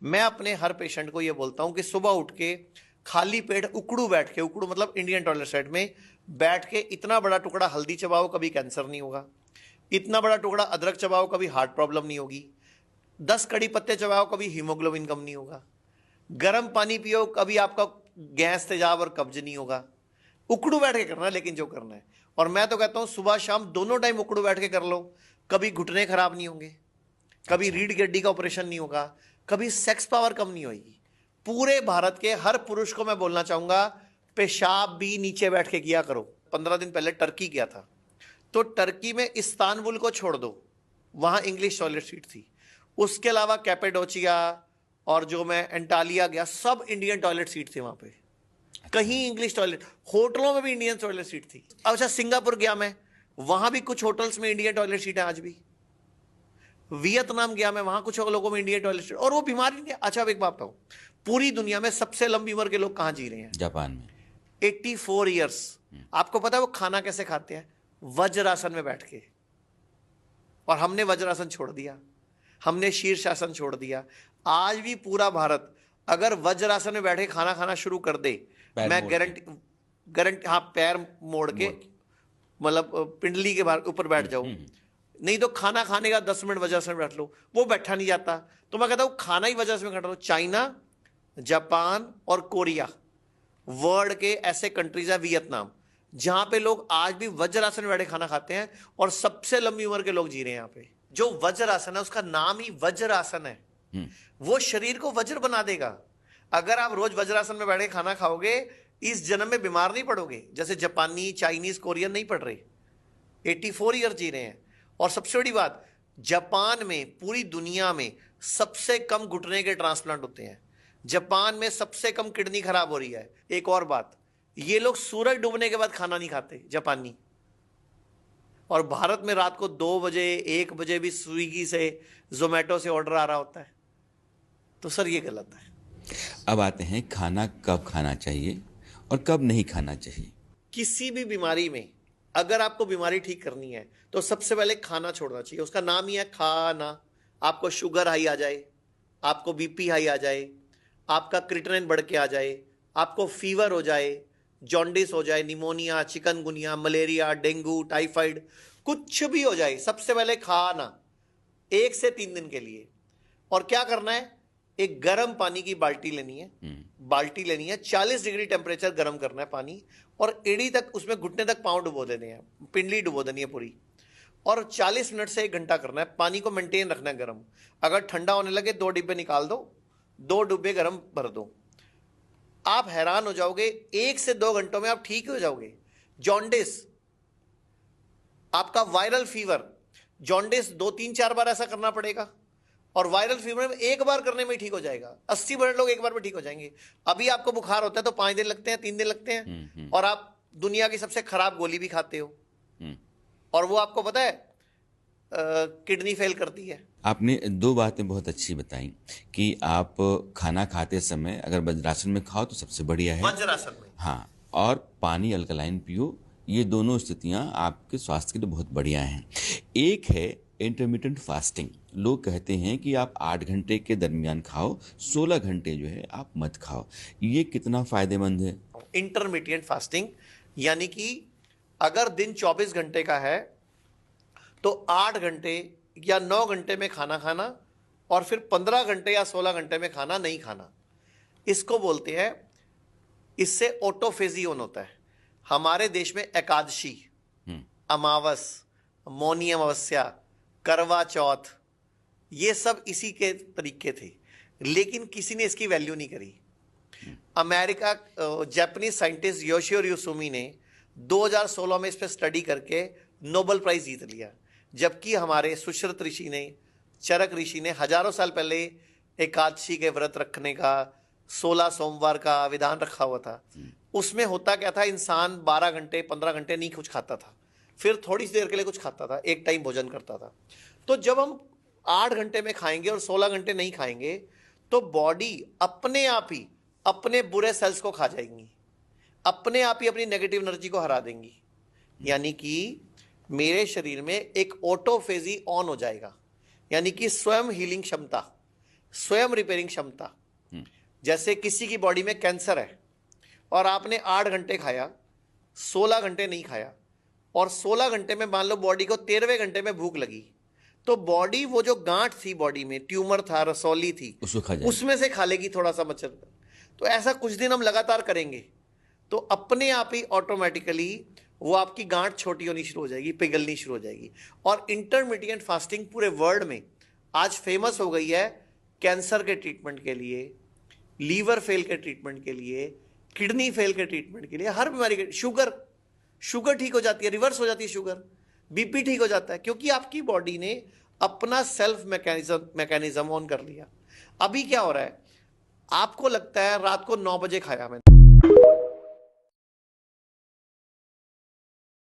मैं अपने हर पेशेंट को ये बोलता हूं कि सुबह उठ के खाली पेट उकड़ू बैठ के, उकड़ू मतलब इंडियन टॉयलेट सेट में बैठ के इतना बड़ा टुकड़ा हल्दी चबाओ, कभी कैंसर नहीं होगा। इतना बड़ा टुकड़ा अदरक चबाओ, कभी हार्ट प्रॉब्लम नहीं होगी। 10 कड़ी पत्ते चबाओ, कभी हीमोग्लोबिन कम नहीं होगा। गर्म पानी पियो, कभी आपका गैस, तेजाब और कब्ज नहीं होगा। उकड़ू बैठ के करना है लेकिन जो करना है। और मैं तो कहता हूं सुबह शाम दोनों टाइम उकड़ू बैठ के कर लो, कभी घुटने खराब नहीं होंगे, कभी रीढ़ की हड्डी का ऑपरेशन नहीं होगा, कभी सेक्स पावर कम नहीं होगी। पूरे भारत के हर पुरुष को मैं बोलना चाहूंगा, पेशाब भी नीचे बैठ के किया करो। 15 दिन पहले टर्की गया था, तो टर्की में इस्तांबुल को छोड़ दो, वहां इंग्लिश टॉयलेट सीट थी। उसके अलावा कैपेडोचिया और जो मैं एंटालिया गया, सब इंडियन टॉयलेट सीट थी वहां पे। कहीं इंग्लिश टॉयलेट, होटलों में भी इंडियन टॉयलेट सीट थी। अच्छा, सिंगापुर गया मैं, वहां भी कुछ होटल्स में इंडियन टॉयलेट सीट है आज भी। वियतनाम गया मैं, वहां कुछ लोगों में इंडियन टॉयलेट सीट, और वो बीमारी नहीं। अच्छा, अब एक बात बताऊं, पूरी दुनिया में सबसे लंबी उम्र के लोग कहां जी रहे हैं? जापान में 84 ईयर्स। आपको पता है वो खाना कैसे खाते हैं? वज्रासन में बैठ के। और हमने वज्रासन छोड़ दिया, हमने शीर्षासन छोड़ दिया। आज भी पूरा भारत अगर वज्रासन में बैठे खाना खाना शुरू कर दे, मैं गारंटी, हाँ, पैर मोड़ के, मतलब पिंडली के ऊपर बैठ जाओ। नहीं तो खाना खाने का 10 मिनट वज्रासन में बैठ लो, वो बैठा नहीं जाता। तो मैं कहता हूं खाना ही वज्रासन में बैठ लो। चाइना, जापान और कोरिया वर्ल्ड के ऐसे कंट्रीज है, वियतनाम, जहां पे लोग आज भी वज्रासन में बैठे खाना खाते हैं और सबसे लंबी उम्र के लोग जी रहे हैं यहाँ पे। जो वज्रासन है, उसका नाम ही वज्रासन है। वो शरीर को वज्र बना देगा। अगर आप रोज वज्रासन में बैठे खाना खाओगे, इस जन्म में बीमार नहीं पड़ोगे, जैसे जापानी, चाइनीज, कोरियन नहीं पड़ रहे। 84 ईयर जी रहे हैं। और सबसे बड़ी बात, जापान में पूरी दुनिया में सबसे कम घुटने के ट्रांसप्लांट होते हैं। जापान में सबसे कम किडनी खराब हो रही है। एक और बात, ये लोग सूरज डूबने के बाद खाना नहीं खाते, जापानी। और भारत में रात को 2 बजे 1 बजे भी स्विगी से, जोमेटो से ऑर्डर आ रहा होता है। तो सर ये गलत है। अब आते हैं खाना कब खाना चाहिए और कब नहीं खाना चाहिए। किसी भी बीमारी में अगर आपको बीमारी ठीक करनी है तो सबसे पहले खाना छोड़ना चाहिए। उसका नाम ही है खाना। आपको शुगर हाई आ जाए, आपको बीपी हाई आ जाए, आपका क्रिएटिनिन बढ़ के आ जाए, आपको फीवर हो जाए, जॉन्डिस हो जाए, pneumonia, chikungunya, malaria, dengue, typhoid, कुछ भी हो जाए, सबसे पहले खाना 1 से 3 दिन के लिए। और क्या करना है? एक गर्म पानी की बाल्टी लेनी है, 40 डिग्री टेम्परेचर गर्म करना है पानी, और एड़ी तक, उसमें घुटने तक पांव डुबो देने हैं, पिंडली डुबो देनी है पूरी, और 40 मिनट से 1 घंटा करना है। पानी को मेंटेन रखना है गर्म। अगर ठंडा होने लगे 2 डिब्बे निकाल दो, 2 डिब्बे गर्म भर दो। आप हैरान हो जाओगे, 1 से 2 घंटों में आप ठीक हो जाओगे। जॉन्डिस, आपका वायरल फीवर, जॉन्डिस 2-3-4 बार ऐसा करना पड़ेगा, और वायरल फीवर में 1 बार करने में ठीक हो जाएगा। 80% लोग 1 बार में ठीक हो जाएंगे। अभी आपको बुखार होता है तो 5 दिन लगते हैं, 3 दिन लगते हैं, और आप दुनिया की सबसे खराब गोली भी खाते हो, और वो आपको पता है किडनी फेल करती है। आपने 2 बातें बहुत अच्छी बताई कि आप खाना खाते समय अगर वज्रासन में खाओ तो सबसे बढ़िया है, वज्रासन में, हाँ, और पानी अल्कलाइन पियो। ये दोनों स्थितियां आपके स्वास्थ्य के लिए बहुत बढ़िया हैं। एक है इंटरमिटेंट फास्टिंग। लोग कहते हैं कि आप 8 घंटे के दरमियान खाओ, 16 घंटे जो है आप मत खाओ। ये कितना फायदेमंद है? इंटरमिटेंट फास्टिंग यानी कि अगर दिन 24 घंटे का है तो 8 घंटे या 9 घंटे में खाना खाना, और फिर 15 घंटे या 16 घंटे में खाना नहीं खाना। इसको बोलते हैं, इससे ऑटोफेजी ऑन होता है। हमारे देश में एकादशी, अमावस, मौनी अमावस्या, करवा चौथ, ये सब इसी के तरीके थे, लेकिन किसी ने इसकी वैल्यू नहीं करी। America, Japanese scientist Yoshiro Sumi ने 2016 में इस पर स्टडी करके नोबेल प्राइज जीत लिया। जबकि हमारे सुश्रुत ऋषि ने, चरक ऋषि ने हजारों साल पहले एकादशी के व्रत रखने का, 16 सोमवार का विधान रखा हुआ था। उसमें होता क्या था, इंसान 12 घंटे 15 घंटे नहीं कुछ खाता था, फिर थोड़ी सी देर के लिए कुछ खाता था, एक टाइम भोजन करता था। तो जब हम 8 घंटे में खाएंगे और 16 घंटे नहीं खाएंगे तो बॉडी अपने आप ही अपने बुरे सेल्स को खा जाएंगी, अपने आप ही अपनी नेगेटिव एनर्जी को हरा देंगी। यानी कि मेरे शरीर में एक ऑटोफेजी ऑन हो जाएगा, यानी कि स्वयं हीलिंग क्षमता। स्वयं रिपेयरिंग क्षमता। जैसे किसी की बॉडी में कैंसर है और आपने 8 घंटे खाया, 16 घंटे नहीं खाया, और 16 घंटे में मान लो बॉडी को 13वें घंटे में भूख लगी, तो बॉडी वो जो गांठ थी बॉडी में, ट्यूमर था, रसौली थी, उसमें से खा लेगी थोड़ा सा मच्छर। तो ऐसा कुछ दिन हम लगातार करेंगे तो अपने आप ही ऑटोमेटिकली वो आपकी गांठ छोटी होनी शुरू हो जाएगी, पिघलनी शुरू हो जाएगी। और इंटरमिटेंट फास्टिंग पूरे वर्ल्ड में आज फेमस हो गई है कैंसर के ट्रीटमेंट के लिए, लीवर फेल के ट्रीटमेंट के लिए, किडनी फेल के ट्रीटमेंट के लिए, हर बीमारी के, शुगर ठीक हो जाती है, रिवर्स हो जाती है शुगर, बीपी ठीक हो जाता है, क्योंकि आपकी बॉडी ने अपना सेल्फ मैकेनिज्म ऑन कर लिया। अभी क्या हो रहा है, आपको लगता है रात को 9 बजे खाया मैंने,